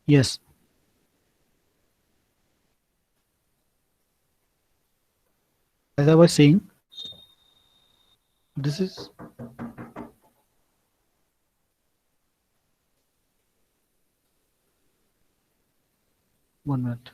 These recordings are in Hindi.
Yes, as I was saying, this is 1 minute.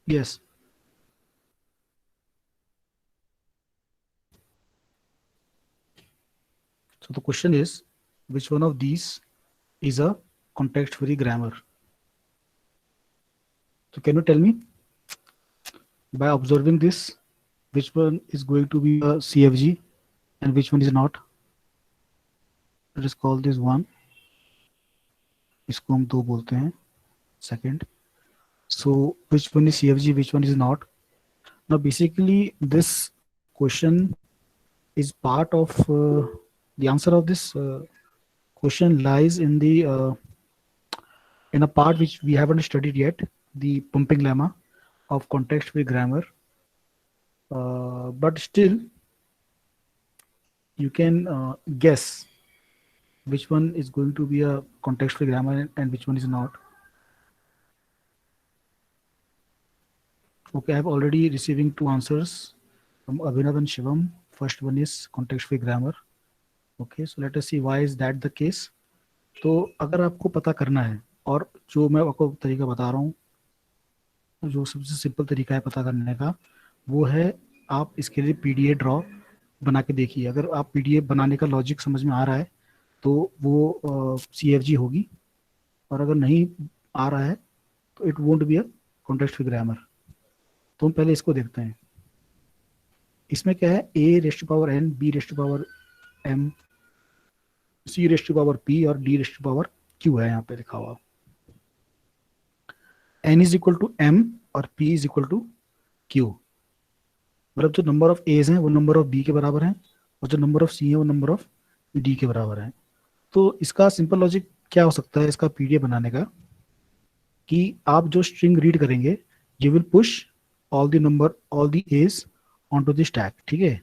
Yes. So the question is, which one of these is a context-free grammar? So can you tell me by observing this, which one is going to be a CFG and which one is not? Let us call this one. इसको हम दो बोलते हैं. Second. So which one is CFG, which one is not? Now basically this question is part of the answer of this question lies in a part which we haven't studied yet, the pumping lemma of context-free grammar. But still, you can guess which one is going to be a context-free grammar and which one is not. Okay, I have already receiving two answers from Abhinav and Shivam. First one is context-free grammar. Okay, so let us see why is that the case. तो अगर आपको पता करना है, और जो मैं आपको तरीका बता रहा हूँ, जो सबसे सिंपल तरीका है पता करने का, वो है आप इसके लिए पीडीए ड्रॉ बना के देखिए. अगर आप पीडीए बनाने का लॉजिक समझ में आ रहा है तो वो सीएफजी होगी, और अगर नहीं आ रहा है तो it won't be a context free grammar. तो हम पहले इसको देखते हैं. इसमें क्या है, A raised to power N, B raised to power M, C raised to power P और D raised to power Q है यहाँ पे लिखा हुआ. N is equal to M और P is equal to Q. मतलब जो नंबर ऑफ एज हैं वो नंबर ऑफ बी के बराबर हैं, और जो नंबर ऑफ सी है वो नंबर ऑफ डी के बराबर है. तो इसका सिंपल लॉजिक क्या हो सकता है इसका पीडीएफ बनाने का, कि आप जो स्ट्रिंग रीड करेंगे, you will push all the A's on to the stack. ठीक है,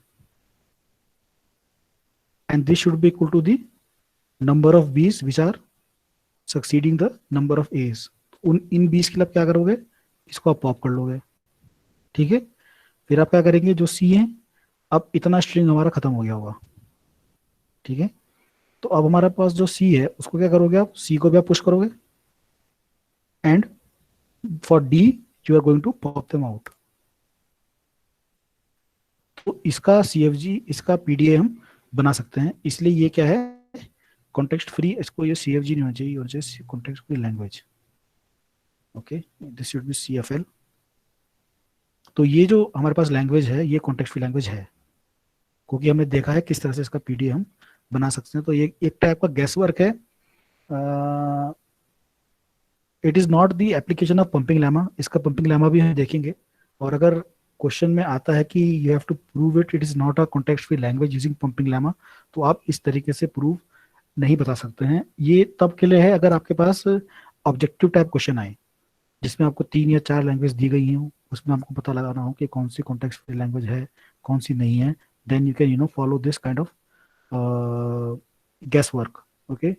and this should be equal to the number of B's which are succeeding the number of A's. उन इन बीस के लिए आप क्या करोगे, इसको आप पॉप कर लोगे. ठीक है, फिर आप क्या करेंगे, जो सी है, अब इतना स्ट्रिंग हमारा खत्म हो गया होगा. ठीक है, तो अब हमारे पास जो सी है उसको क्या करोगे, आप सी को भी आप पुश करोगे, and for D you are going to pop them out. तो इसका सीएफजी, इसका पीडीए हम बना सकते हैं. इसलिए ये क्या है, कॉन्टेक्स्ट फ्री. इसको ये सीएफजी नहीं होना चाहिए, होना चाहिए context free language. Okay, this should B CFL. तो ये जो हमारे पास लैंग्वेज है ये कॉन्टेक्स्ट फ्री लैंग्वेज है, क्योंकि हमने देखा है किस तरह से इसका पीडीए हम बना सकते हैं. तो ये एक टाइप का गैस वर्क है. It is not the application of pumping lemma. इसका पंपिंग लैमा भी हम देखेंगे. और अगर क्वेश्चन में आता है कि you have to prove it is not a context free language using pumping lemma, तो आप इस तरीके से प्रूव नहीं बता सकते हैं. ये तब के लिए है अगर आपके पास ऑब्जेक्टिव टाइप क्वेश्चन आए, जिसमें आपको 3 या 4 लैंग्वेज दी गई हैं, उसमें आपको पता लगाना हो कि कौन सी कॉन्टेक्स्ट फ्री लैंग्वेज है, कौन सी नहीं है. Then you can follow this kind of guess work. Okay,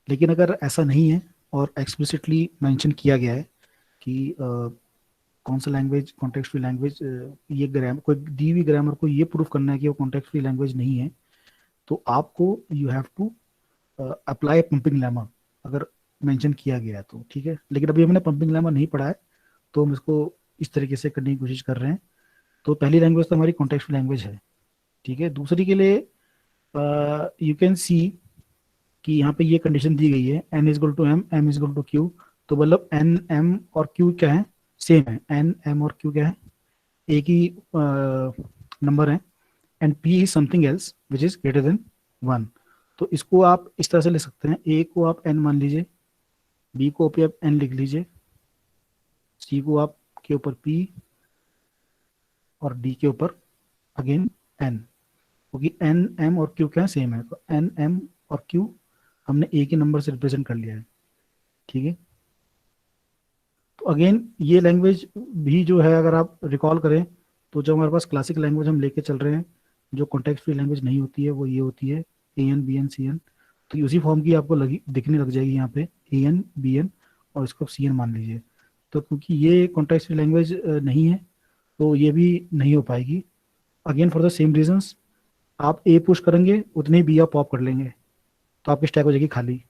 लेकिन अगर ऐसा नहीं है और एक्सप्लिसिटली मेंशन किया गया है कि कौन सा लैंग्वेज कॉन्टेक्स्ट फ्री लैंग्वेज, ये ग्रामर, कोई दी हुई ग्रामर को ये प्रूव करना है कि वो कॉन्टेक्स्ट फ्री लैंग्वेज नहीं है, तो आपको you have to apply pumping lemma, अगर मेंशन किया गया है तो. ठीक है, लेकिन अभी हमने पंपिंग लैमा नहीं पढ़ा है, तो हम इसको इस तरीके से करने की कोशिश कर रहे हैं. तो पहली लैंग्वेज तो हमारी कॉन्टेक्स्ट फ्री लैंग्वेज है. ठीक है, दूसरी के लिए यू कैन सी कि यहाँ पे ये कंडीशन दी गई है, N is equal to M, M is equal to Q. तो मतलब एन एम और क्यू क्या है, सेम है, एन एम और क्यू क्या है, एक ही नंबर है, and P is something else which is greater than one. तो इसको आप इस तरह से ले सकते हैं, ए को आप एन मान लीजिए, बी को भी आप एन लिख लीजिए, सी को आप के ऊपर पी, और डी के ऊपर अगेन एन, क्योंकि एन एम और क्यू क्या सेम है, तो एन एम और क्यू हमने एक ही नंबर से रिप्रेजेंट कर लिया है। ठीक है, तो अगेन ये लैंग्वेज भी जो है, अगर आप रिकॉल करें, तो जो हमारे पास क्लासिक लैंग्वेज हम लेके चल रहे हैं, जो कॉन्टेक्स्ट फ्री लैंग्वेज नहीं होती है, वो ये होती है A N B N C N. तो उसी फॉर्म की आपको लगी दिखने लग जाएगी यहाँ पे, ए एन बी एन, और इसको सी एन मान लीजिए। तो क्योंकि ये कॉन्टेक्स्ट फ्री लैंग्वेज नहीं है, तो ये भी नहीं हो पाएगी। Again for the same reasons, आप ए पुश करेंगे उतने ही बी आप पॉप कर लेंगे, तो आपकी स्टैक हो जाएगी खाली।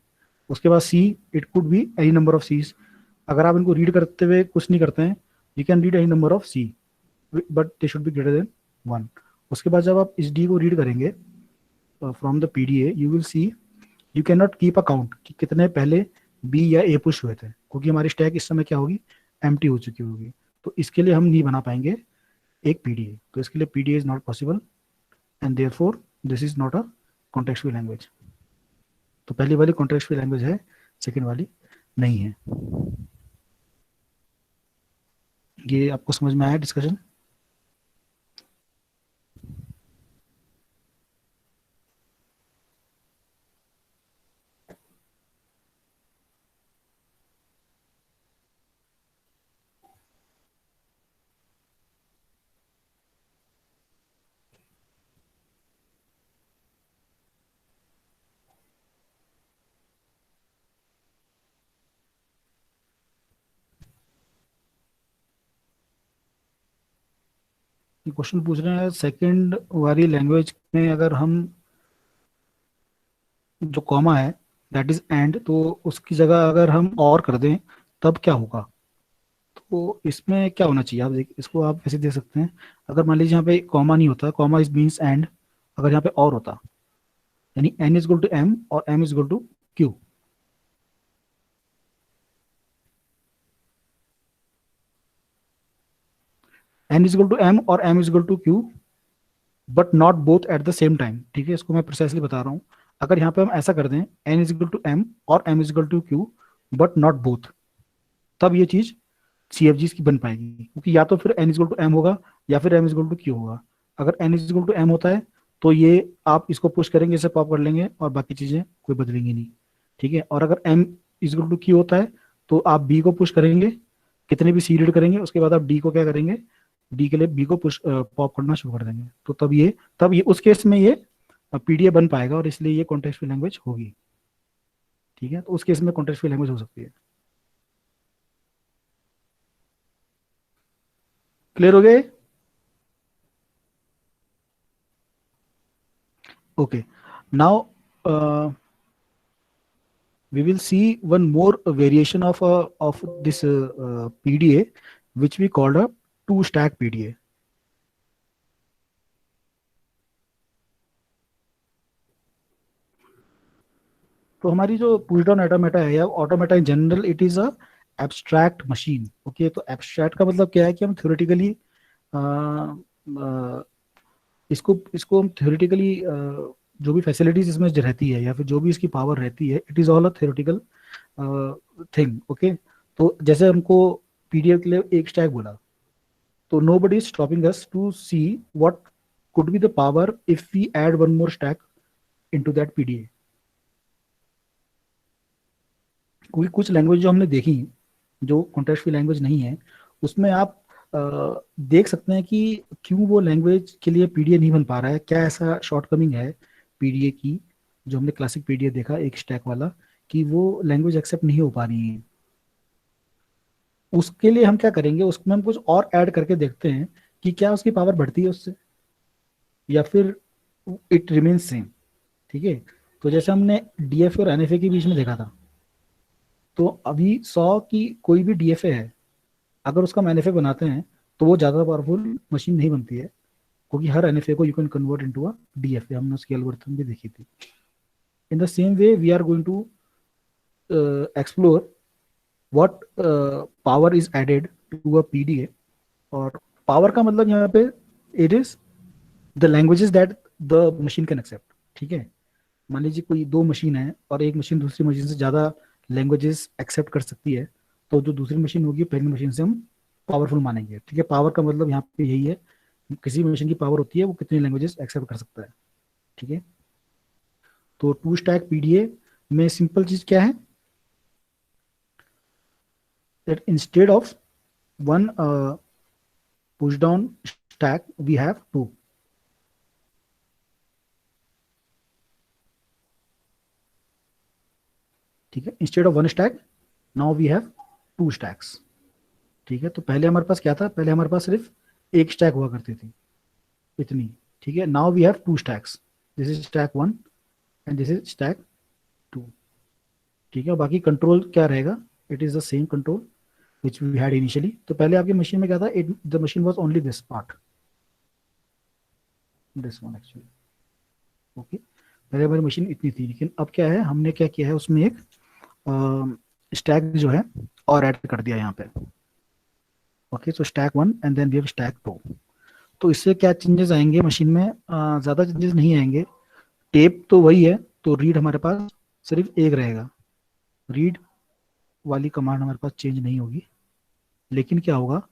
उसके बाद C, it could be any number of C's. अगर आप इनको रीड करते हुए कुछ नहीं करते हैं, you can read any number of C, but they should be greater than one. उसके बाद जब आप इस डी को रीड करेंगे from the PDA, you will see you can not keep account कि कितने पहले बी या ए पुश हुए थे, क्योंकि हमारी स्टैक इस समय क्या होगी, एम्प्टी हो चुकी होगी। तो इसके लिए हम नहीं बना पाएंगे एक पीडीए, तो इसके लिए PDA is not possible, and therefore this is not a context free language. तो पहली वाली कॉन्टेक्स्ट फ्री लैंग्वेज है, सेकेंड वाली नहीं है। ये आपको समझ में आया डिस्कशन? क्वेश्चन पूछ रहे हैं सेकंड वाली लैंग्वेज में अगर हम, जो कॉमा है दैट इज एंड, तो उसकी जगह अगर हम और कर दें तब क्या होगा? तो इसमें क्या होना चाहिए, आप देख, इसको आप ऐसे देख सकते हैं। अगर मान लीजिए यहाँ पे कॉमा नहीं होता, कॉमा इज मीन्स एंड, अगर यहाँ पे और होता, यानी N is equal to M और M is equal to Q. N is equal to M और M is equal to Q, but not both at the same time. ठीक है, इसको मैं प्रिसाइसली बता रहा हूँ। अगर यहाँ पे हम ऐसा कर दें, N is equal to M और M is equal to Q, but not both, तब ये चीज सी एफ जी की बन पाएगी, क्योंकि या तो फिर N is equal to M होगा या फिर M is equal to Q होगा। अगर N is equal to M होता है, तो ये आप इसको पुश करेंगे, इसे पॉप कर लेंगे, और बाकी चीजें कोई बदलेंगी नहीं। ठीक है, और अगर M is equal to Q होता है, तो आप बी को पुश करेंगे, कितने भी सी रीड करेंगे, उसके बाद आप डी को क्या करेंगे, डी के लिए बी को पुश पॉप करना शुरू कर देंगे। तो तब ये उस केस में ये पीडीएफ बन पाएगा, और इसलिए ये कॉन्टेक्स्ट फ्री लैंग्वेज होगी। ठीक है, तो उस केस में कॉन्टेक्स्ट फ्री लैंग्वेज हो सकती है। क्लियर हो गए? Okay, now we will see one more variation of this PDA, which we called a two stack PDA. तो हमारी जो पुश डाउन ऑटोमेटा है, या automata in general, it is a abstract machine. Okay, तो एब्स्ट्रैक्ट का मतलब क्या है कि हम थ्योरेटिकली इसको इसको हम थ्योरेटिकली जो भी फैसिलिटीज इसमें जो रहती है, या फिर जो भी इसकी पावर रहती है, it is all a theoretical thing. Okay, तो जैसे हमको पीडीएफ के लिए एक स्टैक बोला, तो nobody is stopping us to see what could be the power if we add one more stack into that PDA। क्योंकि कुछ लैंग्वेज जो हमने देखी, जो कॉन्टेक्स्ट फ्री लैंग्वेज नहीं है, उसमें आप देख सकते हैं कि क्यों वो लैंग्वेज के लिए पीडीए नहीं बन पा रहा है, क्या ऐसा शॉर्टकमिंग है पीडीए की। जो हमने क्लासिक पीडीए देखा एक स्टैक वाला, कि वो लैंग्वेज एक्सेप्ट नहीं हो पा रही है। उसके लिए हम क्या करेंगे, उसमें हम कुछ और ऐड करके देखते हैं कि क्या उसकी पावर बढ़ती है उससे, या फिर इट रिमेन सेम। ठीक है, तो जैसे हमने डीएफए और एनएफए के बीच में देखा था, तो अभी 100 की कोई भी डीएफए है, अगर उसका हम एनएफए बनाते हैं, तो वो ज़्यादा पावरफुल मशीन नहीं बनती है, क्योंकि हर एनएफए को you can convert into a DFA. हमने उसकी एल्गोरिथम भी देखी थी। In the same way we are going to explore what power is added to a PDA, और पावर का मतलब यहाँ पे it is the languages that the machine can accept. ठीक है, मान लीजिए कोई दो मशीन है और एक मशीन दूसरी मशीन से ज़्यादा लैंग्वेजेस एक्सेप्ट कर सकती है, तो जो दूसरी मशीन होगी पहली मशीन से हम पावरफुल मानेंगे। ठीक है, पावर का मतलब यहाँ पे यही है, किसी मशीन की पावर होती है वो कितनी लैंग्वेजेस एक्सेप्ट कर सकता है। ठीक है, तो टू स्टैक पीडीए में सिंपल चीज क्या है, that instead of one push down stack we have two. ठीक है, instead of one stack now we have two stacks. ठीक है, तो पहले हमारे पास क्या था, पहले हमारे पास सिर्फ एक स्टैक हुआ करती थी इतनी। ठीक है, now we have two stacks, this is stack one and this is stack two. ठीक है, बाकी कंट्रोल क्या रहेगा, it is the same control which we had initially. तो पहले आपकी मशीन में क्या था, the machine was only this part, this one actually. Okay, पहले हमारी मशीन इतनी थी, लेकिन अब क्या है, हमने क्या किया है उसमें एक स्टैक जो है और ऐड कर दिया यहाँ पे। Okay, so stack one and then we have stack two. तो इससे क्या चेंजेस आएंगे मशीन में, ज़्यादा चेंजेस नहीं आएंगे, टेप तो वही है, तो रीड हमारे पास सिर्फ एक रहेगा, रीड वाली कमांड हमारे पास चेंज नहीं होगी। लेकिन क्या होगा,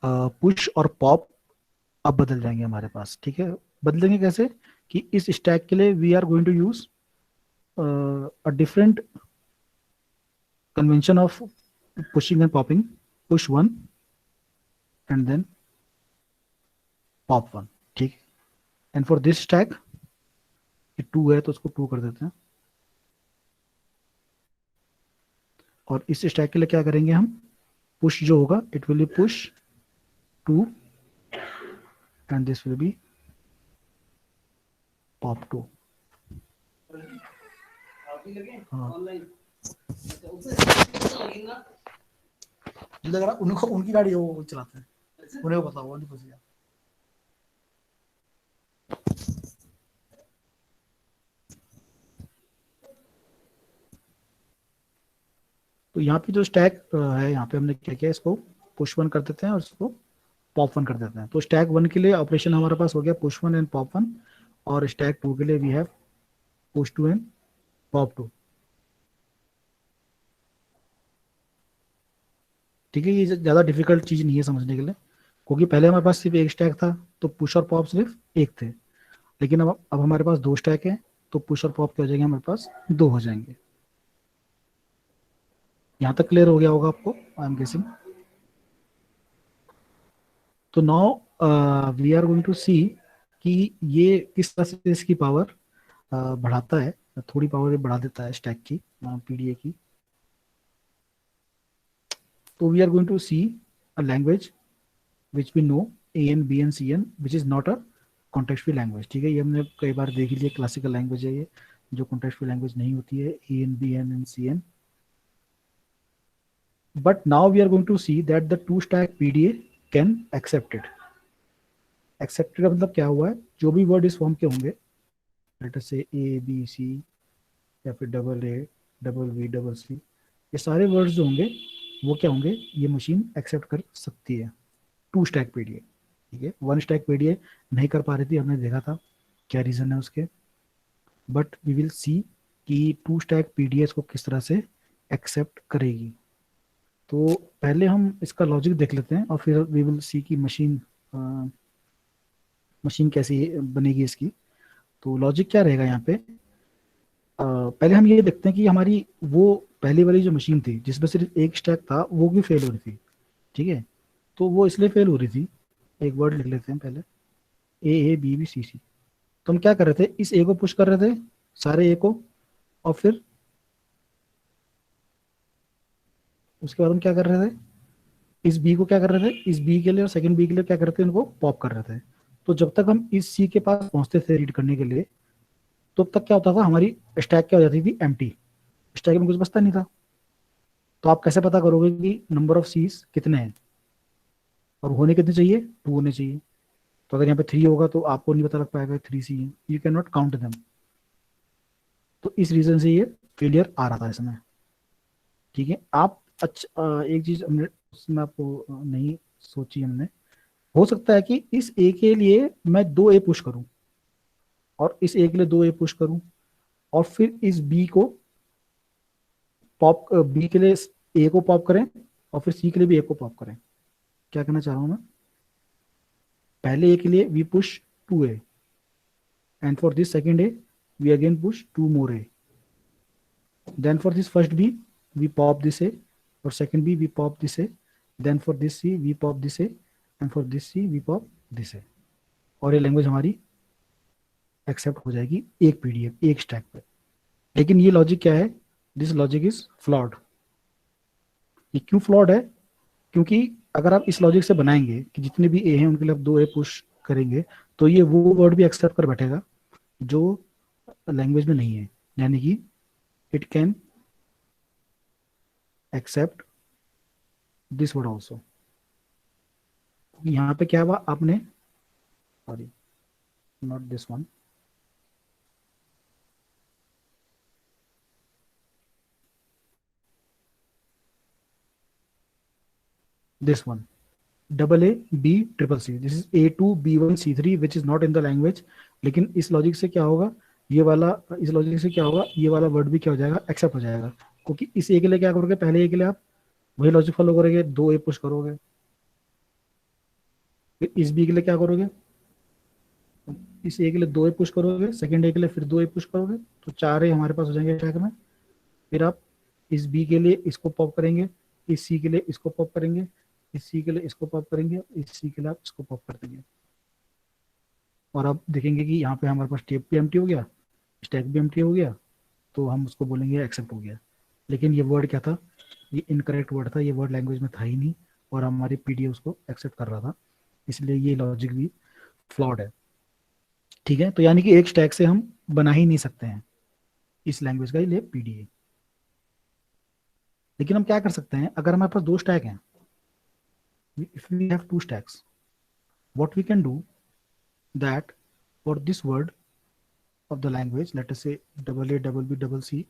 पुश और पॉप अब बदल जाएंगे हमारे पास। ठीक है, बदलेंगे कैसे, कि इस स्टैक के लिए we are going to use a different convention of pushing and popping, push one and then pop one. ठीक, एंड फॉर दिस स्टैक ये टू है तो उसको टू कर देते हैं, और इस स्टैक के लिए क्या करेंगे हम, पुश जो होगा it will be push two and this will be pop two. हाँ, लग रहा उनको उनकी गाड़ी है वो चलाते हैं, उन्हें पता होगा, नहीं फंस गया। तो यहाँ पे जो स्टैक है, यहाँ पे हमने क्या किया, इसको पुश वन कर देते हैं और इसको पॉप वन कर देते हैं। तो स्टैक वन के लिए ऑपरेशन हमारे पास हो गया push one and pop one, और स्टैक टू के लिए we have push two and pop two. ठीक है, ये ज़्यादा डिफिकल्ट चीज़ नहीं है समझने के लिए, क्योंकि पहले हमारे पास सिर्फ एक स्टैक था तो पुश और पॉप सिर्फ एक थे, लेकिन अब हमारे पास दो स्टैक है तो पुश और पॉप क्या हो जाएंगे, हमारे पास दो हो जाएंगे। यहाँ तक क्लियर हो गया होगा आपको, आई एम गेसिंग। तो now we are going to see कि ये किस तरह से इसकी पावर बढ़ाता है, थोड़ी पावर बढ़ा देता है स्टैक की, पीडीए की। तो we are going to see a language which we know, A N B N C N, which is not a context free language. ठीक है, ये हमने कई बार देख लिया, क्लासिकल लैंग्वेज है ये, जो कॉन्टेक्स्ट फ्री लैंग्वेज नहीं होती है, A N B N and C N. But now we are going to see that the two stack PDA can accept it. Accepted का मतलब क्या हुआ है, जो भी वर्ड इस फॉर्म के होंगे, लेट अस से ए बी सी या फिर double A double B double C, ये सारे वर्ड्स जो होंगे वो क्या होंगे, ये मशीन एक्सेप्ट कर सकती है टू स्टैक पीडीए। ठीक है, वन स्टैक पीडीए नहीं कर पा रही थी, हमने देखा था क्या रीज़न है उसके, बट वी विल सी कि टू स्टैक पीडीए को किस तरह से एक्सेप्ट करेगी। तो पहले हम इसका लॉजिक देख लेते हैं और फिर वी विल सी कि मशीन कैसी बनेगी इसकी। तो लॉजिक क्या रहेगा यहाँ पे, पहले हम ये देखते हैं कि हमारी वो पहली वाली जो मशीन थी जिसमें सिर्फ एक स्टैक था वो भी फेल हो रही थी। ठीक है, तो वो इसलिए फेल हो रही थी, एक वर्ड लिख लेते हैं पहले, ए बी बी सी सी। तो हम क्या कर रहे थे, इस ए को पुश कर रहे थे, सारे ए को, और फिर उसके बाद हम क्या कर रहे थे, इस बी को क्या कर रहे थे, इस बी के लिए और सेकंड बी के लिए क्या कर रहे थे, इनको पॉप कर रहे थे। तो जब तक हम इस सी के पास पहुंचते थे रीड करने के लिए, तब तक क्या होता था, हमारी स्टैक क्या हो जाती थी, एम्प्टी, स्टैक में कुछ बचता नहीं था। तो आप कैसे पता करोगे कि नंबर ऑफ सीज कितने हैं, और होने कितने चाहिए, टू होने चाहिए। तो अगर यहाँ पे थ्री होगा तो आपको नहीं पता लग पाएगा थ्री सी है, you can not count them. तो इस रीजन से ये फेलियर आ रहा था इसमें। ठीक है, आप अच्छा, एक चीज हमने उसमें आपको नहीं सोची हमने, हो सकता है कि इस ए के लिए मैं दो ए पुश करूं, और इस ए के लिए दो ए पुश करूं, और फिर इस बी को पॉप, बी के लिए ए को पॉप करें, और फिर सी के लिए भी ए को पॉप करें। क्या कहना चाह रहा हूं मैं, पहले ए के लिए we push two A, and for this second A we again push two more A, then for this first b we pop this a, for second b we pop this a, then for this c we pop this a, and for this c we pop this a, और ये लैंग्वेज हमारी एक्सेप्ट हो जाएगी एक पीडीएफ एक स्टैक पे। लेकिन ये लॉजिक क्या है, दिस लॉजिक इज फ्लॉड। ये क्यों फ्लॉड है, क्योंकि अगर आप इस लॉजिक से बनाएंगे कि जितने भी ए हैं उनके लिए आप दो ए पुश करेंगे, तो ये वो वर्ड भी एक्सेप्ट कर बैठेगा जो लैंग्वेज में नहीं है, यानी कि it can accept this word also. यहाँ पे क्या हुआ आपने, sorry not this one, this one, double A B triple C, this is A2 B1 C3 which is not in the language. लेकिन इस लॉजिक से क्या होगा, ये वाला, इस लॉजिक से क्या होगा, ये वाला वर्ड भी क्या हो जाएगा, एक्सेप्ट हो जाएगा। क्योंकि इस ए के लिए क्या करोगे, पहले ए के लिए आप वही लॉजिक फॉलो करोगे, दो ए पुश करोगे, फिर इस बी के लिए क्या करोगे, इस ए के लिए दो ए पुश करोगे, सेकंड ए के लिए फिर दो ए पुश करोगे, तो चार ए हमारे पास हो जाएंगे स्टैक में। फिर आप इस बी के लिए इसको पॉप करेंगे, इस सी के लिए इसको पॉप करेंगे, इस सी के लिए इसको पॉप करेंगे, इस सी के लिए आप इसको पॉप कर देंगे, और आप देखेंगे कि यहाँ पे हमारे पास टेप भी एम्प्टी हो गया, स्टैक भी एम्प्टी हो गया, तो हम उसको बोलेंगे एक्सेप्ट हो गया। लेकिन ये वर्ड क्या था, ये इनकरेक्ट वर्ड था, ये वर्ड लैंग्वेज में था ही नहीं, और हमारी पीडीएफ उसको एक्सेप्ट कर रहा था, इसलिए ये लॉजिक भी फ्लॉड है। ठीक है, तो यानी कि एक स्टैक से हम बना ही नहीं सकते हैं इस लैंग्वेज का ये पीडीए। लेकिन हम क्या कर सकते हैं, अगर हमारे पास दो स्टैक हैं, if we have two stacks, what we can do that for this word of the language, let us say double a double b double c,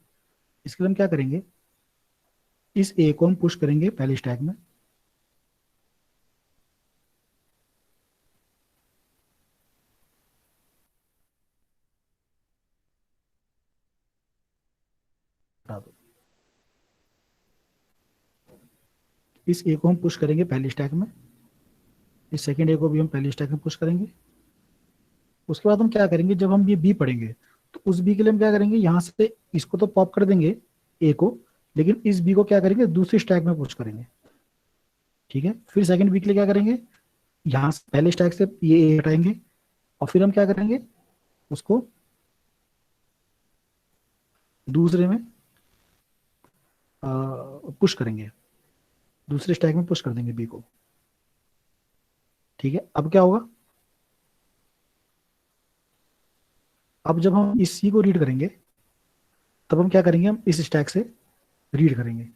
इसके लिए हम क्या करेंगे, इस a को हम पुश करेंगे पहले स्टैक में, इस a को हम पुश करेंगे पहले स्टैक में, इस सेकेंड ए को भी हम पहले स्टैक में पुश करेंगे। उसके बाद हम क्या करेंगे, जब हम ये बी पढ़ेंगे तो उस बी के लिए हम क्या करेंगे, यहाँ से इसको तो पॉप कर देंगे ए को, लेकिन इस बी को क्या करेंगे, दूसरी स्टैक में पुश करेंगे। ठीक है, फिर सेकंड बी के लिए क्या करेंगे, यहाँ से पहले स्टैक से ये ए हटाएंगे, और फिर हम क्या करेंगे, उसको दूसरे में पुश करेंगे, दूसरे स्टैक में पुश कर देंगे बी को। ठीक है, अब क्या होगा, अब जब हम इस सी को रीड करेंगे, तब हम क्या करेंगे, हम इस स्टैक से रीड करेंगे,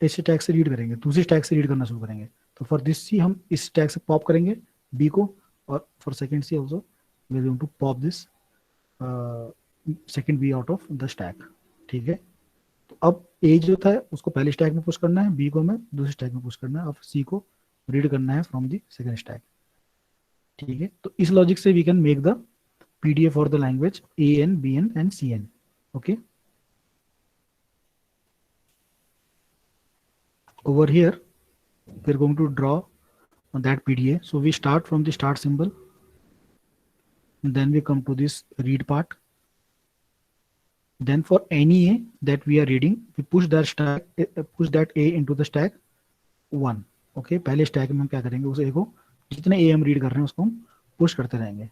इस स्टैक से रीड करेंगे, दूसरी स्टैक से रीड करना शुरू करेंगे। तो फॉर दिस सी हम इस स्टैक से पॉप करेंगे बी को, और for second C also we are going to pop this second B out of the stack. ठीक है, तो अब ए जो था उसको पहले स्टैक में पुश करना है, बी को हमें दूसरे स्टैक में पुश करना है, और सी को रीड करना है फ्रॉम द सेकेंड स्टैक। ठीक है, तो इस लॉजिक से we can make the PDF for the language A N B N and C N. Okay, over here we're going to draw that PDA. So we start from the start symbol, and then we come to this read part. Then for any A that we are reading, we push that stack, push that A into the stack 1. Okay, पहले स्टैक में हम क्या करेंगे, उस A को जितने A हम रीड कर रहे हैं उसको हम पुश करते रहेंगे।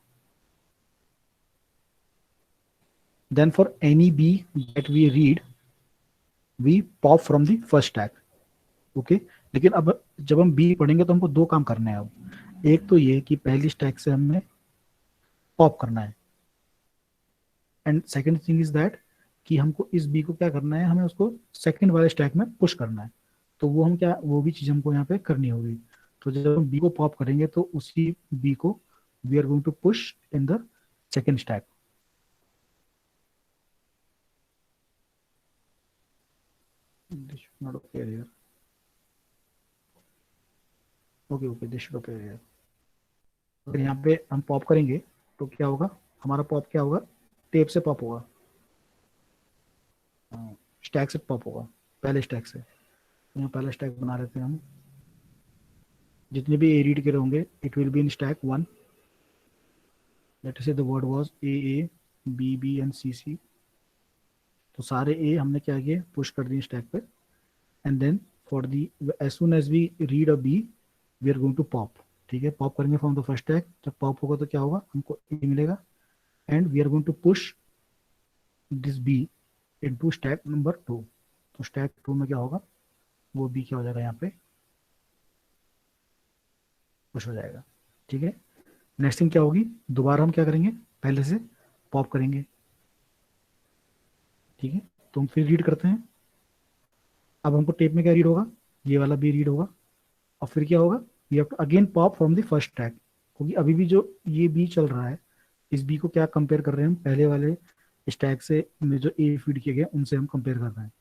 Then for any B that we read, we pop from the first stack. Okay, लेकिन अब जब हम बी पढ़ेंगे तो हमको दो काम करने हैं। अब एक तो ये कि पहली स्टैक से हमने पॉप करना है, and second thing is that कि हमको इस बी को क्या करना है, हमें उसको सेकंड वाले स्टैक में पुश करना है। तो वो हम क्या, वो भी चीज हमको यहाँ पे करनी होगी। तो जब हम बी को पॉप करेंगे तो उसी बी को we are going to push in the second stack. This should not appear here. Okay this should appear here. अगर यहाँ पे हम पॉप करेंगे तो क्या होगा, हमारा पॉप क्या होगा, टेप से पॉप होगा, स्टैक से पॉप होगा, पहले स्टैक से। तो यहाँ पहला स्टैक बना लेते हैं हम। जितने भी ए रीड के होंगे it will be in stack 1। Let's say the word was A B B and C C. तो सारे ए हमने क्या किए, पुश कर दिए स्टैक पे। And then for the as soon as we read a B we are going to pop. ठीक है, पॉप करेंगे फ्रॉम द फर्स्ट स्टैक। जब पॉप होगा तो क्या होगा, हमको ए मिलेगा। And we are going to push this B into stack number 2। तो स्टैक 2 में क्या होगा, वो बी क्या हो जाएगा, यहाँ पे पुश हो जाएगा। ठीक है, नेक्स्ट थिंग क्या होगी, दोबारा हम क्या करेंगे, पहले से पॉप करेंगे। ठीक है, तो हम फिर रीड करते हैं। अब हमको टेप में क्या रीड होगा, ये वाला बी रीड होगा। और फिर क्या होगा, we have to again pop from the first track, क्योंकि अभी भी जो ये बी चल रहा है, इस बी को क्या कंपेयर कर रहे हैं हम, पहले वाले स्टैक से में जो ए फीड किए गए उनसे हम कंपेयर कर रहे हैं।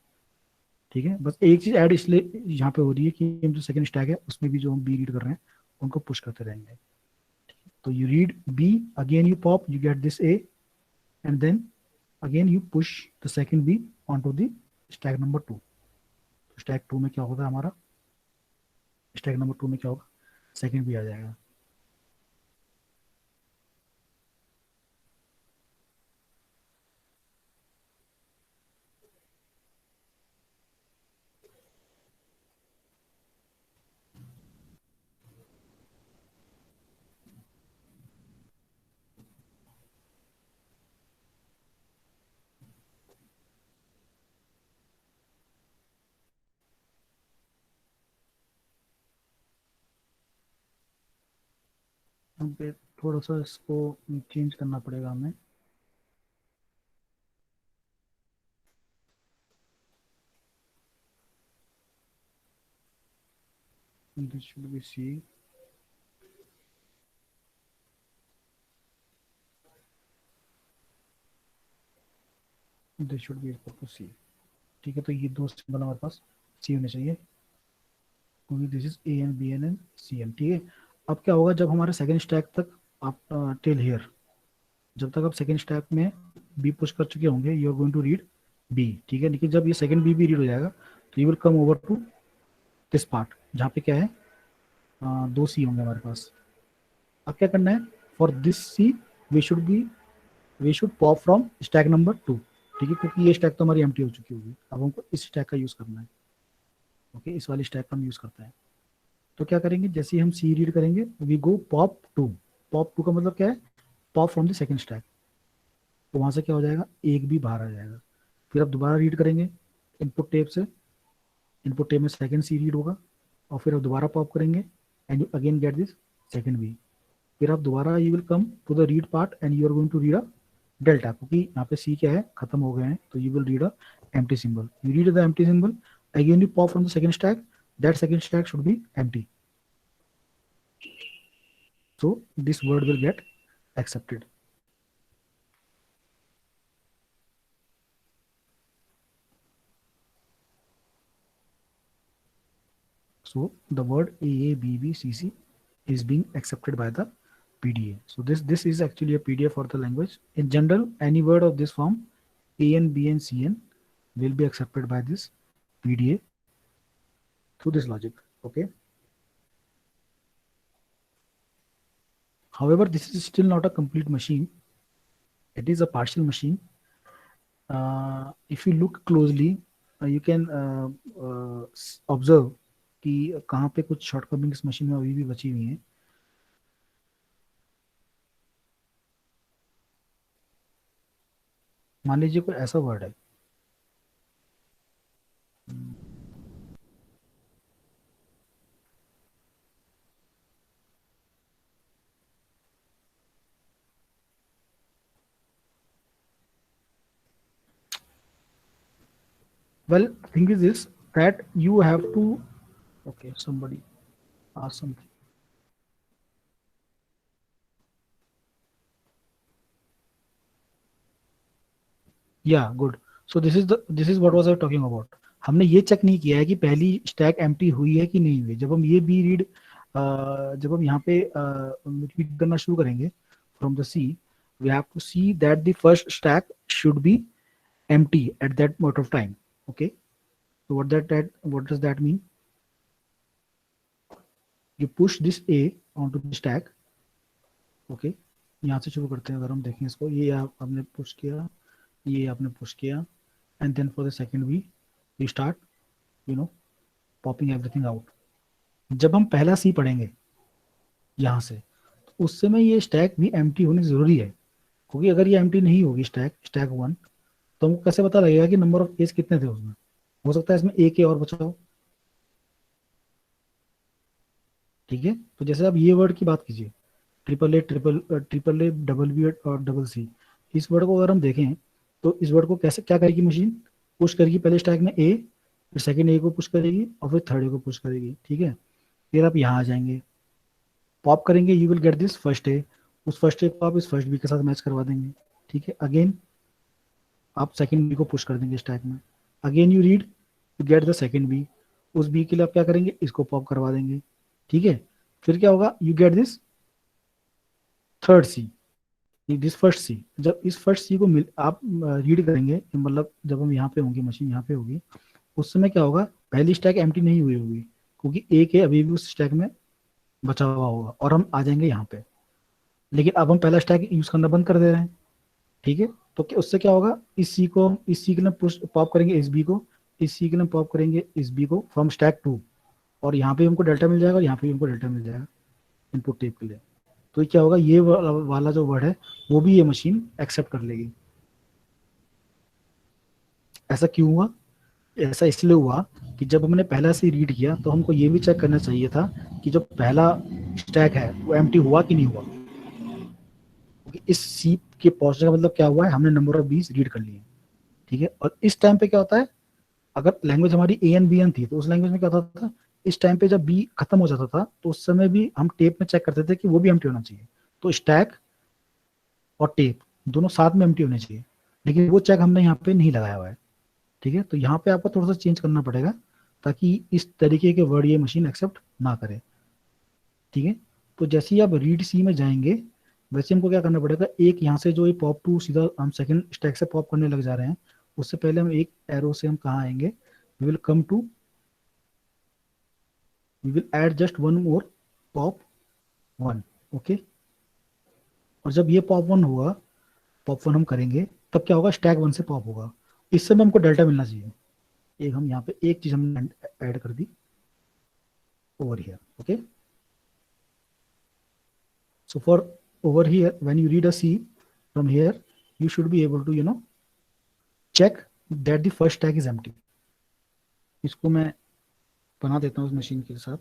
ठीक है, बस एक चीज ऐड इसलिए यहाँ पे हो रही है कि हम जो सेकंड स्टैक है उसमें भी जो हम बी रीड कर रहे हैं उनको पुश करते रहेंगे। तो you read B, again you pop, you get this A, and then again you push the second B on to the stack number 2। तो स्टैक 2 में क्या होगा हमारा, स्टैक नंबर 2 में क्या होगा, सेकंड बी आ जाएगा। यहाँ पे थोड़ा सा इसको चेंज करना पड़ेगा हमें। This should be C, this should be equal to C. ठीक है, तो ये दो सिंबल हमारे पास सी होने चाहिए, क्योंकि this is A N B N and C N. ठीक है, अब क्या होगा, जब हमारे सेकंड स्टैक तक आप टिल हियर, जब तक आप सेकंड स्टैक में बी पुश कर चुके होंगे you are going to read B. ठीक है, लेकिन जब ये सेकंड बी भी रीड हो जाएगा तो you will come over to this part जहाँ पे क्या है, दो सी होंगे हमारे पास। अब क्या करना है, for this C we should be, we should pop from stack number 2। ठीक है, क्योंकि ये स्टैक तो हमारी एम्प्टी हो चुकी होगी, अब हमको इस स्टैक का यूज करना है। ओके, इस वाली स्टैक का हम यूज करते हैं। तो क्या करेंगे, जैसे ही हम सी रीड करेंगे वी गो पॉप 2। पॉप 2 का मतलब क्या है, pop from the second stack. तो वहां से क्या हो जाएगा, एक भी बाहर आ जाएगा। फिर आप दोबारा रीड करेंगे इनपुट टेप से, इनपुट टेप में सेकंड सी रीड होगा। और फिर आप दोबारा पॉप करेंगे and you again get this second B. फिर आप दोबारा you will come to the read part and you are going to read a delta, क्योंकि यहाँ पे सी क्या है, खत्म हो गए हैं, तो you will read a empty symbol. You read the empty symbol, again you pop from the second stack, that second stack should B empty, so this word will get accepted. So the word AABBCC is being accepted by the PDA. So this is actually a PDA for the language. In general, any word of this form, AN, BN, CN will be accepted by this PDA through this logic. Okay. However, this is still not a complete machine. It is a partial machine. If you look closely, you can observe कि कहाँ पे कुछ शॉर्टकमिंग इस मशीन में अभी भी बची हुई हैं। मान लीजिए कोई ऐसा वर्ड है, well thing is this, that you have to, okay somebody ask something, yeah good. So this is what was I talking about, हमने ये चेक नहीं किया है कि पहली स्टैक एम्प्टी हुई है कि नहीं हुई। जब हम ये बी रीड, जब हम यहाँ पे रीड करना शुरू करेंगे from the C, we have to see that the first stack should be empty at that point of time. Okay, so what does that mean? You push this a onto the stack. Okay, यहाँ से शुरू करते हैं। अगर हम देखें इसको, ये आपने पुश किया, ये आपने पुश किया, and then for the second we start you know popping everything out. जब हम पहला सी पढ़ेंगे यहाँ से, तो उस समय ये स्टैक भी एम्प्टी होनी जरूरी है, क्योंकि अगर ये एम्प्टी नहीं होगी स्टैक स्टैक वन, तो हमको कैसे पता लगेगा कि नंबर ऑफ एज कितने थे उसमें। हो सकता है इसमें एक और बचा हो। ठीक है, तो जैसे आप ये वर्ड की बात कीजिए, ट्रिपल ए डबल बी और डबल सी, इस वर्ड को अगर हम देखें, तो इस वर्ड को कैसे क्या करेगी मशीन, पुश करेगी पहले स्टैक में ए, फिर सेकंड ए को पुश करेगी और फिर थर्ड ए को पुश करेगी। ठीक है, फिर आप यहाँ आ जाएंगे, पॉप करेंगे, you will get this first A, उस फर्स्ट ए को आप इस फर्स्ट बी के साथ मैच करवा देंगे। ठीक है, अगेन आप सेकंड बी को पुश कर देंगे स्टैक में, again you read you get the second B, उस बी के लिए आप क्या करेंगे, इसको पॉप करवा देंगे। ठीक है, फिर क्या होगा, you get this third C, this first C. जब इस फर्स्ट सी को आप रीड करेंगे, मतलब जब हम यहाँ पे होंगे, मशीन यहाँ पे होगी, उस समय क्या होगा, पहली स्टैक एम्प्टी नहीं हुई होगी, क्योंकि एक है अभी भी उस स्टैक में बचा हुआ होगा, और हम आ जाएंगे यहाँ पे। लेकिन अब हम पहला स्टैक यूज करना बंद कर दे रहे हैं। ठीक है, तो उससे क्या होगा, इस सी के लिए पुश पॉप करेंगे इस बी को, इस सी के लिए पॉप करेंगे इस बी को फ्रॉम स्टैक टू, और यहाँ पे हमको डेल्टा मिल जाएगा और यहाँ पे हमको डेल्टा मिल जाएगा इनपुट टेप के लिए। तो ये क्या होगा, ये वाला जो वर्ड है वो भी ये मशीन एक्सेप्ट कर लेगी। ऐसा क्यों हुआ, ऐसा इसलिए हुआ कि जब हमने पहला से रीड किया, तो हमको ये भी चेक करना चाहिए था कि जो पहला स्टैक है वो एम्प्टी हुआ कि नहीं हुआ, क्योंकि इस सी के पहुंचने का मतलब क्या हुआ है, हमने नंबर ऑफ बीस रीड कर लिए। ठीक है, और इस टाइम पे क्या होता है, अगर लैंग्वेज हमारी ए एन बी एन थी, तो उस लैंग्वेज में क्या होता था, इस टाइम पे जब बी खत्म हो जाता था, तो उस समय भी हम टेप में चेक करते थे कि वो भी एम्प्टी होना चाहिए। तो स्टैक और टेप दोनों साथ में एम्प्टी होने चाहिए, लेकिन वो चेक हमने यहाँ पे नहीं लगाया हुआ है। ठीक है, तो यहाँ पे आपको थोड़ा सा चेंज करना पड़ेगा, ताकि इस तरीके के वर्ड ये मशीन एक्सेप्ट ना करे। ठीक है, तो जैसे ही आप रीड सी में जाएंगे, वैसे हमको क्या करना पड़ेगा, एक यहाँ से जो ये पॉप टू सीधा हम सेकंड स्टैक से पॉप करने लग जा रहे हैं, उससे पहले हम एक एरो से हम कहाँ आएंगे, we will add just one more pop one. Okay, और जब ये पॉप वन हुआ, पॉप वन हम करेंगे, तब क्या होगा, स्टैक वन से पॉप होगा। इस समय हमको डेल्टा मिलना चाहिए। एक हम यहाँ पे एक चीज हमने ऐड कर दी over here. Okay, so for over here when you read a C from here, you should be able to check that the first tag is empty। इसको मैं बना देता हूँ उस मशीन के साथ।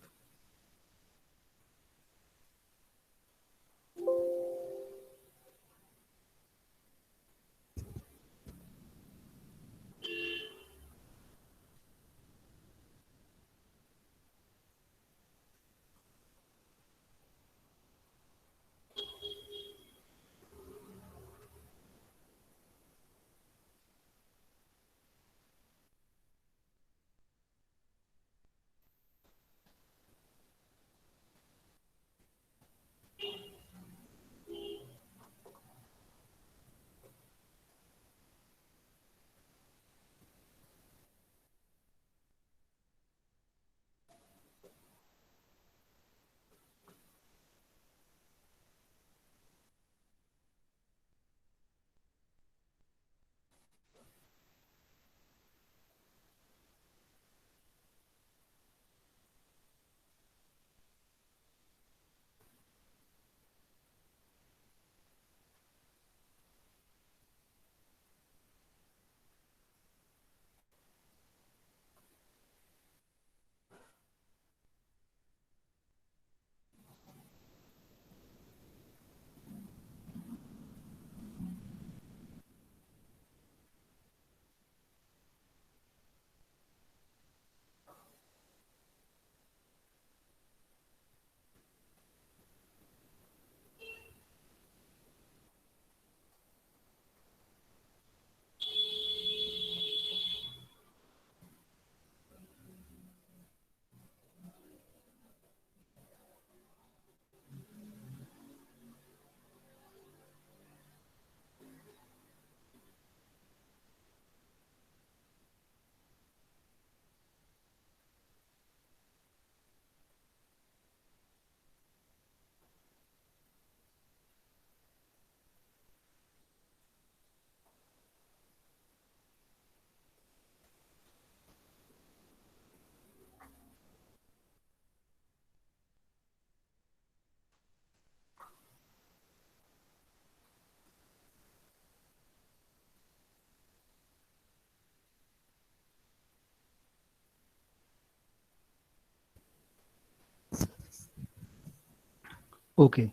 Okay,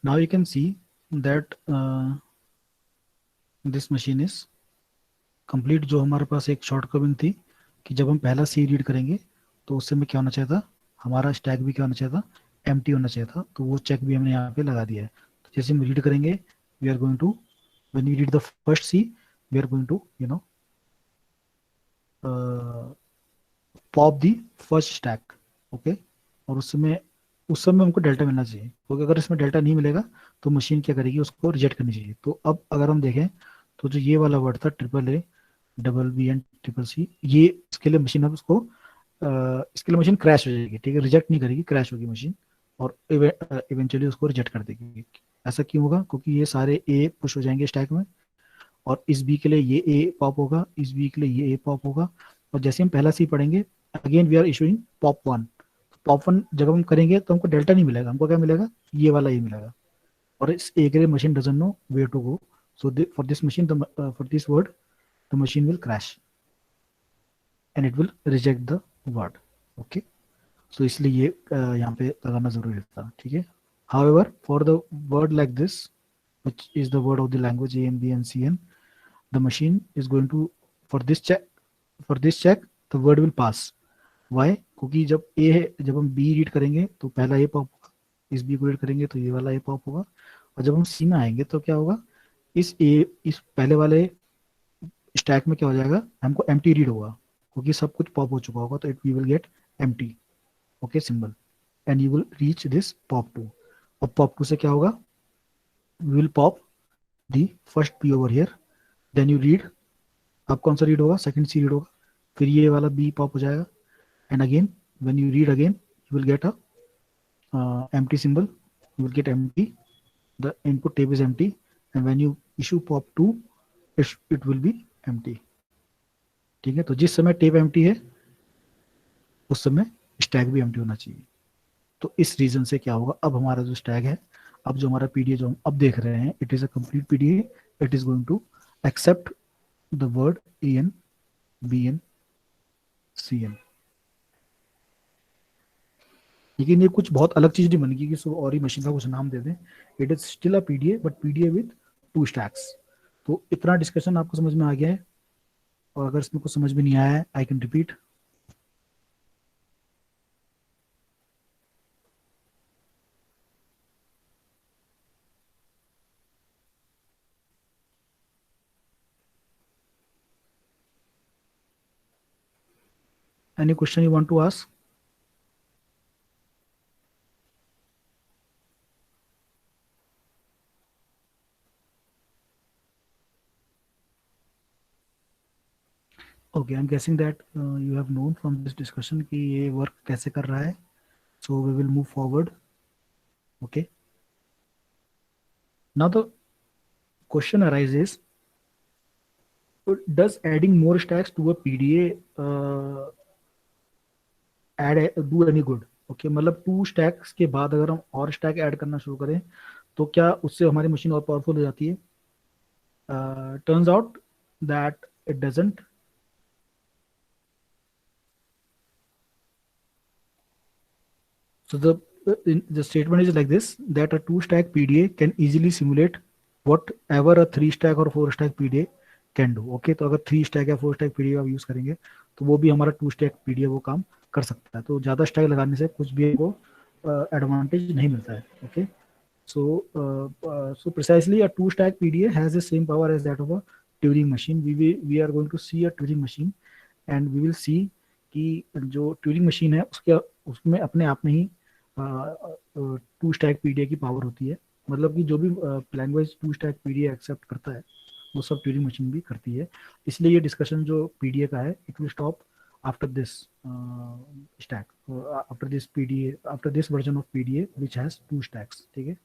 now you can see that this machine is complete. जो हमारे पास एक शॉर्ट कमिंग थी कि जब हम पहला सी रीड करेंगे तो उस समय क्या होना चाहिए था, हमारा स्टैक भी क्या होना चाहिए था, एम्प्टी होना चाहिए था, तो वो चेक भी हमने यहाँ पे लगा दिया है। तो जैसे हम रीड करेंगे, we are going to, when we read the first C, we are going to pop the first stack. Okay, और उस समय हमको डेल्टा मिलना चाहिए, क्योंकि अगर इसमें डेल्टा नहीं मिलेगा तो मशीन क्या करेगी, उसको रिजेक्ट करनी चाहिए। तो अब अगर हम देखें तो जो ये वाला वर्ड था triple A double B and triple C, ये इसके लिए मशीन, अब उसको इसके लिए मशीन क्रैश हो जाएगी, ठीक है, रिजेक्ट नहीं करेगी, क्रैश होगी मशीन, और इवेंचुअली उसको रिजेक्ट कर देगी। ऐसा क्यों होगा, क्योंकि ये सारे ए पुश हो जाएंगे स्टैक में, और इस बी के लिए ये ए पॉप होगा, इस बी के लिए ये ए पॉप होगा, और जैसे हम पहला सी पढ़ेंगे, again we are issuing pop one. Pop one जब हम करेंगे तो हमको डेल्टा नहीं मिलेगा, हमको क्या मिलेगा, ये वाला ये मिलेगा, और इस ए के लिए machine doesn't know where to go, so for this machine, for this word the machine will crash and it will reject the word. Okay, so इसलिए ये यहाँ पे लगाना जरूरी था, ठीक है। However, for the word like this, which is the word of the language A and B and C N, the machine is going to, for this check, the word will pass. Why? क्योंकि जब A है, जब हम B रीड करेंगे तो पहला A पॉप होगा, इस B को रीड करेंगे तो ये वाला A पॉप होगा, और जब हम C में आएंगे तो क्या होगा, इस पहले वाले स्टैक में क्या हो जाएगा, हमको एम्प्टी रीड होगा, क्योंकि सब कुछ पॉप हो चुका होगा, तो it we will get empty, okay, symbol, and you will reach this pop two. और पॉप टू से क्या होगा, we will pop the first P over here, then you read, अब कौन सा रीड होगा, सेकंड सी रीड होगा, फिर ये वाला बी पॉप हो जाएगा, and again when you read again you will get a empty symbol, you will get empty, the input tape is empty, and when you issue pop 2 it will be empty। ठीक है, तो जिस समय टेप एम्प्टी है उस समय स्टैक भी एम्प्टी होना चाहिए। तो इस रीजन से क्या होगा, अब हमारा जो स्टैक है, अब जो हमारा पीडीए जो हम अब देख रहे हैं, it is a complete PDA, it is going to accept the word A N B N C N. लेकिन ये कुछ बहुत अलग चीज नहीं बनेगी कि और ही मशीन का कुछ नाम दे दें, it is still a PDA, but PDA with 2 stacks. तो इतना डिस्कशन आपको समझ में आ गया है, और अगर इसमें कुछ समझ में नहीं आया है, I can repeat. Any question you want to ask? Okay, I am guessing that you have known from this discussion कि ये वर्क कैसे कर रहा है, so we will move forward. Okay, now the question arises, does adding more stacks to a PDA add do any good? Okay, मतलब 2 स्टैक्स के बाद अगर हम और स्टैक ऐड करना शुरू करें तो क्या उससे हमारी मशीन और पावरफुल हो जाती है? Turns out that it doesn't. So the statement is like this, that a 2 stack PDA can easily simulate whatever a 3 stack or 4 stack PDA can do। Okay, तो अगर 3 स्टैक या 4 स्टैक पीडीए आप यूज करेंगे तो वो भी हमारा 2 स्टैक पीडीए वो काम कर सकता है। तो ज्यादा स्टैक लगाने से कुछ भी वो एडवांटेज नहीं मिलता है। Okay, so precisely a 2 stack PDA has the same power as that of a Turing machine। we are going to see a Turing machine and we will see कि जो ट्यूरिंग मशीन है उसके उसमें अपने आप में ही 2 स्टैक पीडीए की पावर होती है। मतलब कि जो भी लैंग्वेज 2 स्टैक पीडीए एक्सेप्ट करता है वो सब ट्यूरिंग मशीन भी करती है। इसलिए ये डिस्कशन जो पीडीए का है, it will stop after this stack, after this PDA, after this version of PDA which has 2 stacks. ठीक है,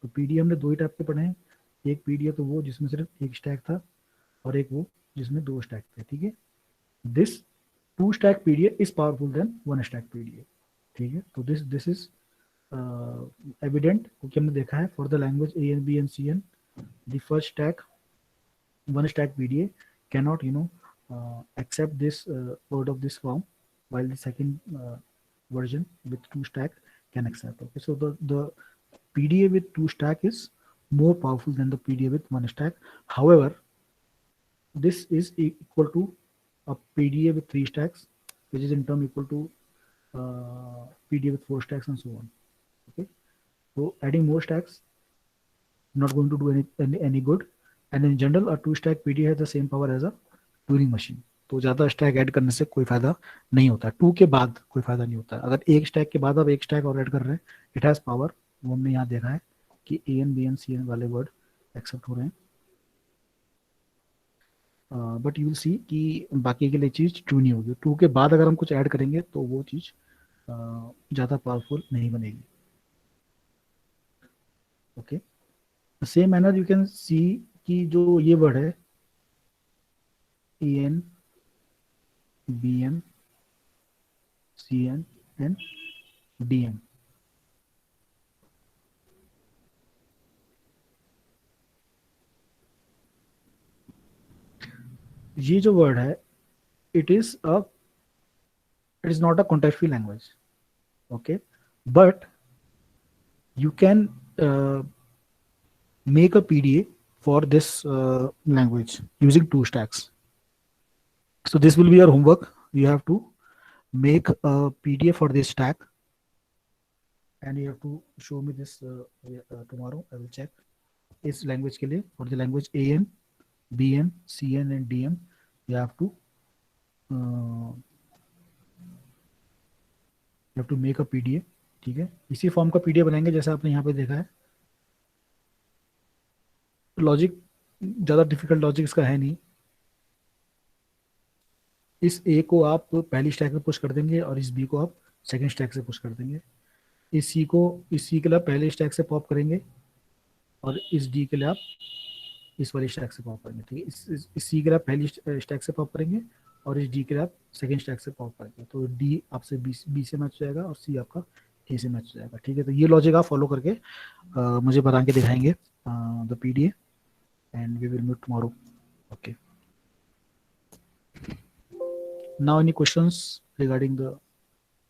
तो पीडीए हमने 2 ही टाइप के पढ़े हैं, एक पीडीए तो वो जिसमें सिर्फ एक स्टैक था, और एक वो जिसमें 2 स्टैक थे। ठीक है, this 2 stack PDA is powerful than 1 stack PDA. ठीक है, तो दिस इज एविडेंट, क्योंकि हमने देखा है for the language A N B N C N, the first stack 1 stack PDA cannot accept this word of this form, while the second version with 2 stack can accept। Okay, so the PDA with 2 stack is more powerful than the PDA with 1 stack. However, this is equal to a PDA with 3 stacks, which is in turn equal to PDA with 4 stacks and so on. Okay, so adding more stacks not going to do any good, and in general a 2 stack PDA has the same power as a Turing machine. तो ज़्यादा स्टैक ऐड करने से कोई फायदा नहीं होता, 2 के बाद कोई फायदा नहीं होता। अगर एक स्टैक के बाद आप एक स्टैक और ऐड कर रहे हैं, इट हैज़ पावर। वो हमने यहाँ देखा है कि AN BN CN वाले वर्ड एक्सेप्ट हो रहे हैं, बट यू विल सी कि बाकी के लिए चीज़ ट्रू नहीं होगी। 2 के बाद अगर हम कुछ ऐड करेंगे तो वो चीज़ ज़्यादा पावरफुल नहीं बनेगी। Okay, same manner you can see कि जो ये वर्ड है AN BN CN and DM, ये जो वर्ड है it is a it is not a context free language. Okay, but you can make a PDA for this language using 2 stacks. So this will be your homework. You have to make a PDA for this stack and you have to show me this tomorrow. I will check इस language के लिए for the language AN BN CN and DM you have to uh, make a PDA। ठीक है, इसी फॉर्म का पीडीएफ बनाएंगे जैसा आपने यहाँ पे देखा है। लॉजिक ज़्यादा डिफिकल्ट लॉजिक इसका है नहीं। इस ए को आप पहली स्टैक में पुश कर देंगे और इस बी को आप सेकंड स्टैक से पुश कर देंगे। इस सी के लिए आप पहले स्टैक से पॉप करेंगे और इस डी के लिए आप इस वाली स्टैक से पॉप करेंगे। ठीक है, इस सी के लिए आप पहली स्टैक से पॉप करेंगे और इस डी के लिए आप सेकंड स्टैक से पॉप करेंगे। तो डी आपसे बी से मैच हो जाएगा और सी आपका ए से मैच हो जाएगा। ठीक है, तो ये लॉजिक आप फॉलो करके मुझे बता के दिखाएंगे the PDA and we will meet tomorrow. Okay. Now any questions regarding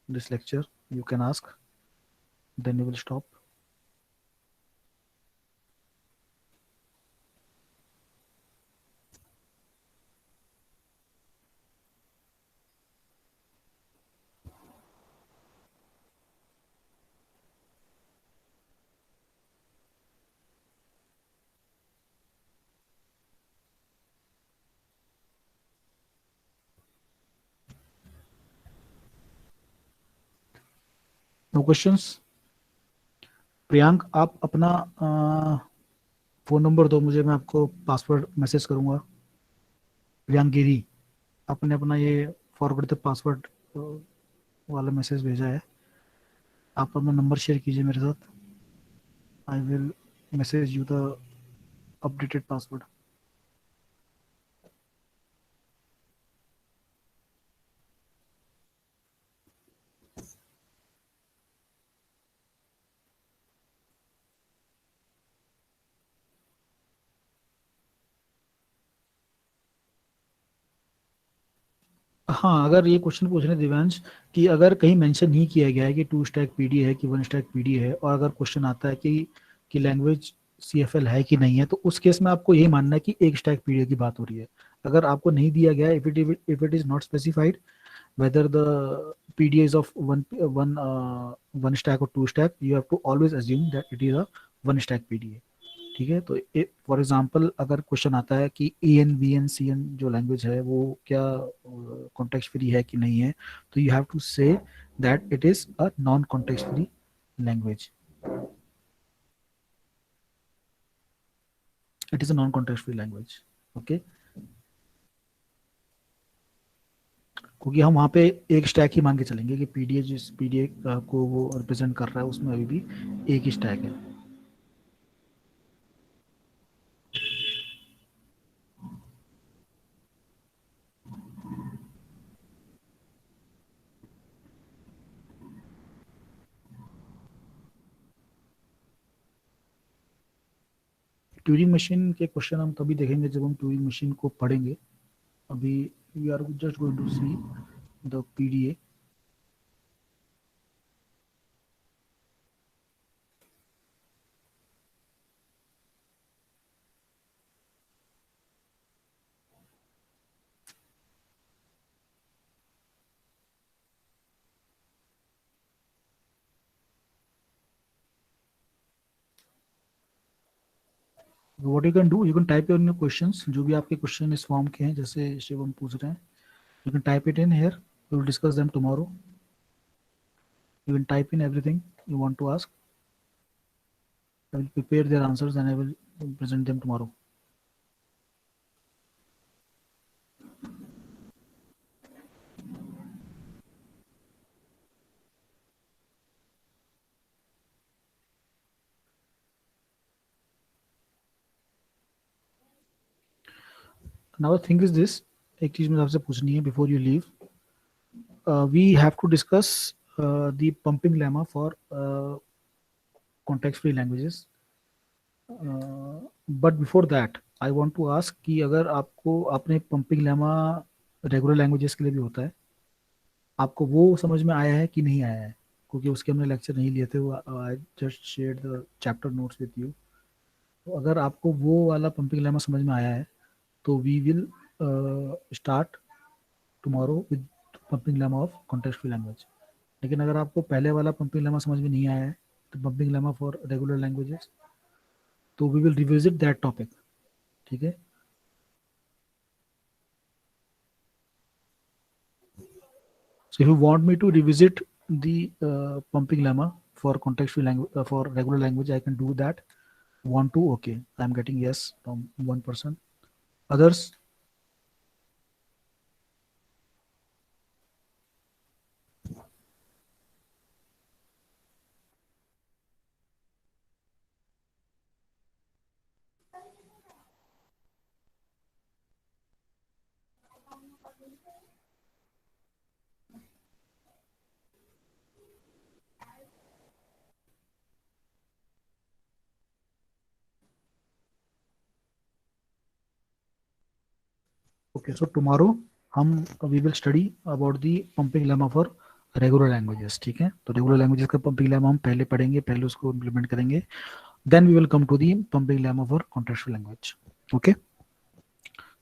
this lecture you can ask, then we will stop. No questions? Priyank आप अपना फ़ोन नंबर दो मुझे, मैं आपको पासवर्ड मैसेज करूँगा। प्रियांक गिरी, आपने अपना ये फॉरवर्ड द पासवर्ड वाला मैसेज भेजा है, आप अपना नंबर शेयर कीजिए मेरे साथ। I will message you the updated password. हाँ, अगर ये क्वेश्चन पूछ रहे हैं दिव्यांश कि अगर कहीं मेंशन नहीं किया गया है कि 2 स्टैक पीडी है कि 1 स्टैक पीडी है और अगर क्वेश्चन आता है कि लैंग्वेज CFL है कि नहीं है, तो उस केस में आपको यही मानना है कि एक स्टैक पीडी की बात हो रही है। अगर आपको नहीं दिया गया, if it is not specified whether the PDA is of one stack or 2 stack, you have to always assume that it is a 1 stack PDA। ठीक है, तो फॉर एग्जांपल अगर क्वेश्चन आता है कि AN BN CN जो लैंग्वेज है वो क्या कॉन्टेक्स्ट फ्री है कि नहीं है, तो you have to say that it is a non context free language. It is a non context free language. Okay, क्योंकि हम वहाँ पे एक स्टैक ही मान के चलेंगे कि पीडीए जिस पीडीए को वो रिप्रेजेंट कर रहा है उसमें अभी भी एक ही स्टैक है। ट्यूरिंग मशीन के क्वेश्चन हम तभी देखेंगे जब हम ट्यूरिंग मशीन को पढ़ेंगे। अभी we are just going to see the PDA. What you can do, you can type in your questions, जो भी आपके क्वेश्चन इस फॉर्म के हैं जैसे शिवम पूछ रहे हैं, you can type it in here, we will discuss them tomorrow. You can type in everything you want to ask. I will prepare their answers and I will present them tomorrow. Now the thing is this, एक चीज मुझे आपसे पूछनी है before you leave. We have to discuss the pumping lemma for context-free languages. But before that, I want to ask कि अगर आपको आपने pumping lemma regular languages के लिए भी होता है, आपको वो समझ में आया है कि नहीं आया है? क्योंकि उसके हमने लेक्चर नहीं लिए थे, वो I just share the chapter notes with you. तो अगर आपको वो वाला पंपिंग लेमा समझ में आया है तो we will start tomorrow with pumping lemma of context free language. लेकिन अगर आपको पहले वाला पंपिंग लेमा समझ में नहीं आया है, तो pumping lemma for regular languages, तो we will revisit that topic. ठीक है. So if you want me to revisit the pumping lemma for contextual language for regular language, I can do that. Want to? Okay, I'm getting yes from one person. Others? Okay, so tomorrow हम we will study about the pumping lemma for regular languages. ठीक है. तो रेगुलर लैंग्वेजेस का पंपिंग लेमा हम पहले पढ़ेंगे, पहले उसको इम्प्लीमेंट करेंगे, then we will come to the pumping lemma for contextual language. Okay,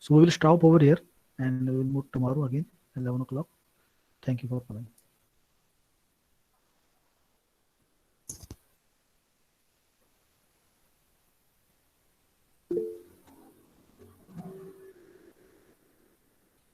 so we will stop over here and we will move tomorrow again 11 o'clock. Thank you for coming.